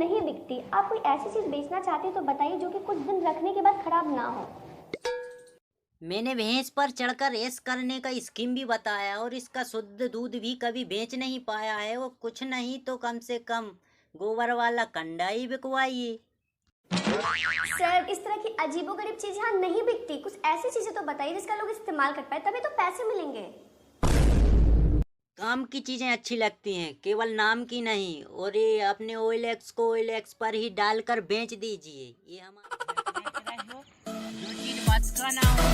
नहीं बिकती। आप कोई ऐसी चीज बेचना चाहते हैं तो बताइए जो कि कुछ दिन रखने के बाद खराब ना हो। मैंने भैंस पर चढ़कर ऐश करने का स्कीम भी बताया और इसका शुद्ध दूध भी कभी बेच नहीं पाया है। वो कुछ नहीं तो कम से कम गोबर वाला कंडा ही बिकवाइए। सर, इस तरह की अजीबोगरीब चीज यहाँ नहीं बिकती। कुछ ऐसी चीजें तो बताइए जिसका लोग इस्तेमाल कर पाए, तभी तो पैसे मिलेंगे। काम की चीजें अच्छी लगती हैं, केवल नाम की नहीं। और ये अपने OLX को OLX पर ही डालकर बेच दीजिए। ये हमारा जो चीज बस का ना हो,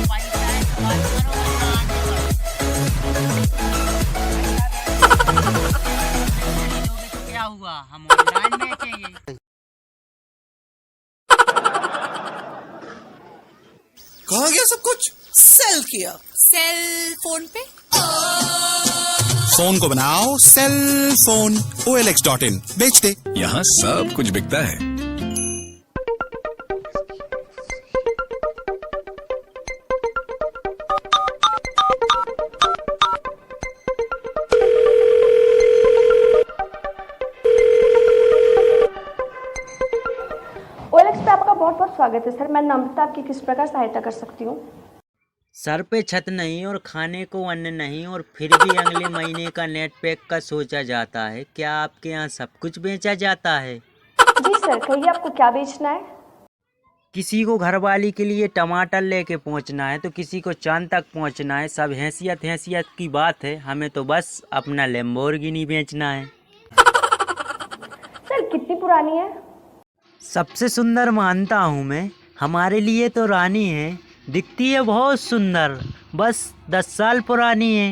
पैसा है तो बात करो, तो क्या हुआ, हम ऑनलाइन बेचेंगे। कहा गया सब कुछ सेल किया। सेल फोन पे फोन को बनाओ सेल फोन। OLX.in बेच दे। यहाँ सब कुछ बिकता है। OLX पे आपका बहुत बहुत स्वागत है सर। मैं नम्रता आपकी किस प्रकार सहायता कर सकती हूँ? सर पे छत नहीं और खाने को अन्न नहीं, और फिर भी अगले महीने का नेट पैक का सोचा जाता है। क्या आपके यहाँ सब कुछ बेचा जाता है? जी सर, कहिए आपको क्या बेचना है? किसी को घरवाली के लिए टमाटर लेके पहुँचना है तो किसी को चांद तक पहुँचना है। सब हैसियत की बात है। हमें तो बस अपना लैम्बोर्गिनी बेचना है। सर, कितनी पुरानी है? सबसे सुंदर मानता हूँ मैं। हमारे लिए तो रानी है, दिखती है बहुत सुंदर, बस 10 साल पुरानी है।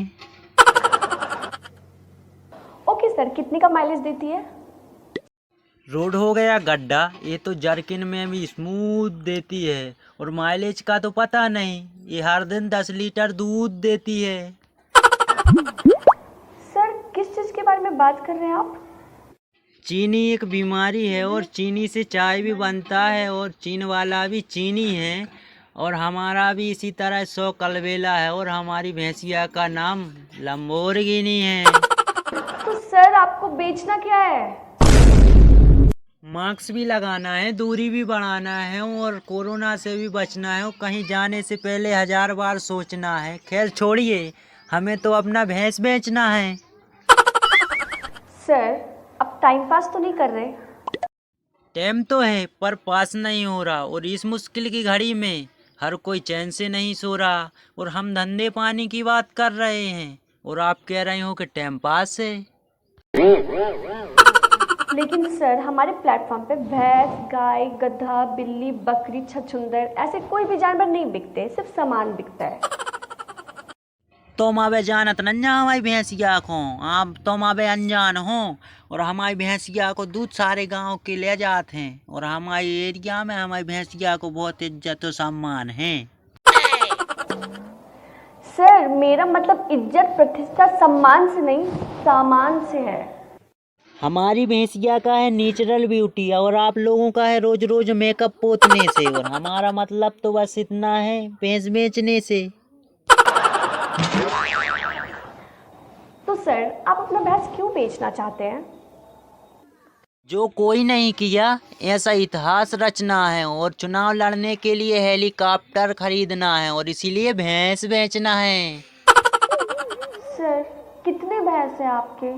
ओके सर, कितने का माइलेज देती है? रोड हो गया गड्ढा, ये तो जर्किन में भी स्मूथ देती है। और माइलेज का तो पता नहीं, ये हर दिन 10 लीटर दूध देती है। सर, किस चीज के बारे में बात कर रहे हैं आप? चीनी एक बीमारी है और चीनी से चाय भी बनता है, और चीन वाला भी चीनी है। और हमारा भी इसी तरह 100 कलबेला है, और हमारी भैंसिया का नाम लंबोर्गिनी है। तो सर, आपको बेचना क्या है? मास्क भी लगाना है, दूरी भी बढ़ाना है, और कोरोना से भी बचना है, और कहीं जाने से पहले 1000 बार सोचना है। खैर छोड़िए, हमें तो अपना भैंस बेचना है। सर, आप टाइम पास तो नहीं कर रहे? टाइम तो है पर पास नहीं हो रहा, और इस मुश्किल की घड़ी में हर कोई चैन से नहीं सो रहा। और हम धंधे पानी की बात कर रहे हैं और आप कह रहे हो कि टाइम पास है। लेकिन सर, हमारे प्लेटफॉर्म पे भैंस, गाय, गधा, बिल्ली, बकरी, छछूंदर ऐसे कोई भी जानवर नहीं बिकते, सिर्फ सामान बिकता है। तुम अबे जानत न हमारी भैंसिया को, आप तुम अबे अनजान हो। और हमारी भैंसिया को दूध सारे गांव के ले जाते हैं, और हमारे एरिया में हमारी भैंसिया को बहुत इज्जत और सम्मान है। सर, मेरा मतलब इज्जत प्रतिष्ठा सम्मान से नहीं, सामान से है। हमारी भैंसिया का है नेचुरल ब्यूटी, और आप लोगों का है रोज रोज मेकअप पोतने से। और हमारा मतलब तो बस इतना है, भैंस बेचने से। तो सर, आप अपना भैंस क्यों बेचना चाहते हैं? जो कोई नहीं किया ऐसा इतिहास रचना है, और चुनाव लड़ने के लिए हेलीकॉप्टर खरीदना है, और इसीलिए भैंस बेचना है। सर, कितने भैंस हैं आपके?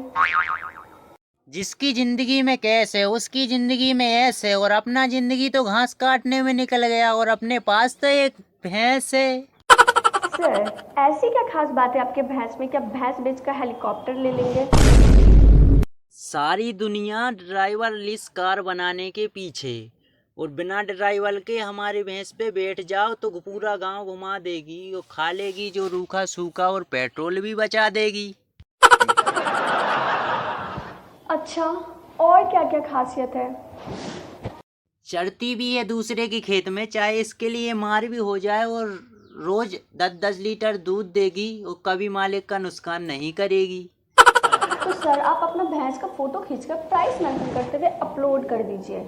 जिसकी जिंदगी में कैस है उसकी जिंदगी में ऐस है, और अपना जिंदगी तो घास काटने में निकल गया, और अपने पास तो एक भैंस है। सर, ऐसी क्या खास बात है आपके भैंस में? क्या भैंस बेचकर हेलीकॉप्टर ले लेंगे? सारी दुनिया ड्राइवर लेस कार बनाने के पीछे, और बिना ड्राइवर के हमारे भैंस पे बैठ जाओ तो पूरा गांव घुमा देगी, और खा लेगी जो रूखा सूखा, और पेट्रोल भी बचा देगी। अच्छा, और क्या क्या खासियत है? चढ़ती भी है दूसरे के खेत में, चाहे इसके लिए मार भी हो जाए, और रोज 10-10 लीटर दूध देगी, और कभी मालिक का नुकसान नहीं करेगी। तो सर, आप अपना भैंस का फोटो खींचकर प्राइस मेंशन करते हुए अपलोड कर दीजिए।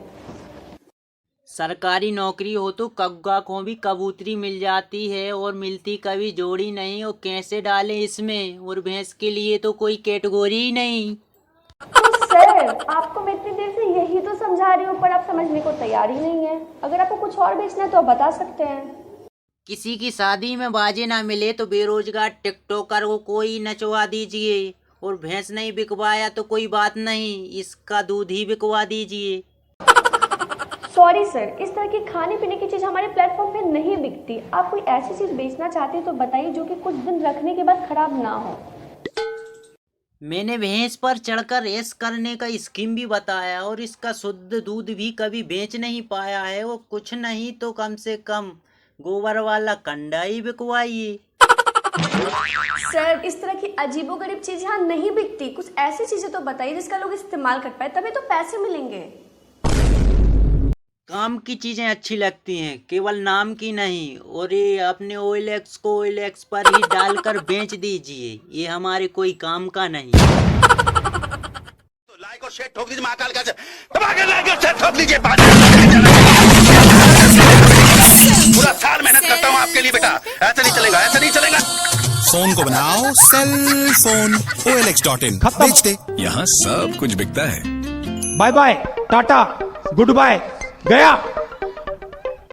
सरकारी नौकरी हो तो कौवा को भी कबूतरी मिल जाती है, और मिलती कभी जोड़ी नहीं, और कैसे डालें इसमें। और भैंस के लिए तो कोई कैटेगरी ही नहीं। तो सर, सर आपको मैं इतनी देर से यही तो समझा रही हूँ पर आप समझने को तैयार ही नहीं है। अगर आपको कुछ और बेचना है तो आप बता सकते हैं। किसी की शादी में बाजे ना मिले तो बेरोजगार टिकटॉकर को कोई नचवा दीजिए, और भैंस नहीं बिकवाया तो कोई बात नहीं, इसका दूध ही बिकवा दीजिए। सॉरी सर, इस तरह की खाने पीने की चीज़ हमारे प्लेटफॉर्म पे नहीं बिकती। आप कोई ऐसी चीज़ बेचना चाहते हैं तो बताइए जो कि कुछ दिन रखने के बाद खराब ना हो। मैंने भैंस पर चढ़कर ऐश करने का स्कीम भी बताया, और इसका शुद्ध दूध भी कभी बेच नहीं पाया है। वो कुछ नहीं तो कम से कम गोबर वाला कंडा ही बिकवाइए। सर इस तरह की अजीबोगरीब चीज़ यहाँ नहीं बिकती। कुछ ऐसी चीज़ें तो बताइए जिसका लोग इस्तेमाल कर पाए, तभी तो पैसे मिलेंगे। काम की चीजें अच्छी लगती हैं, केवल नाम की नहीं। और ये अपने OLX को OLX पर ही डालकर बेच दीजिए, ये हमारे कोई काम का नहीं। तो लाइक और शेयर ठोक दीजिए महाकाल का दबा के लाइक और शेयर ठोक दीजिए। पूरा साल मेहनत करता हूँ आपके लिए बेटा, ऐसा नहीं चलेगा, ऐसा नहीं चलेगा। फोन को बनाओ सेल फोन OLX.in बेच दे। यहाँ सब कुछ बिकता है। Bye bye, tata, goodbye, गया।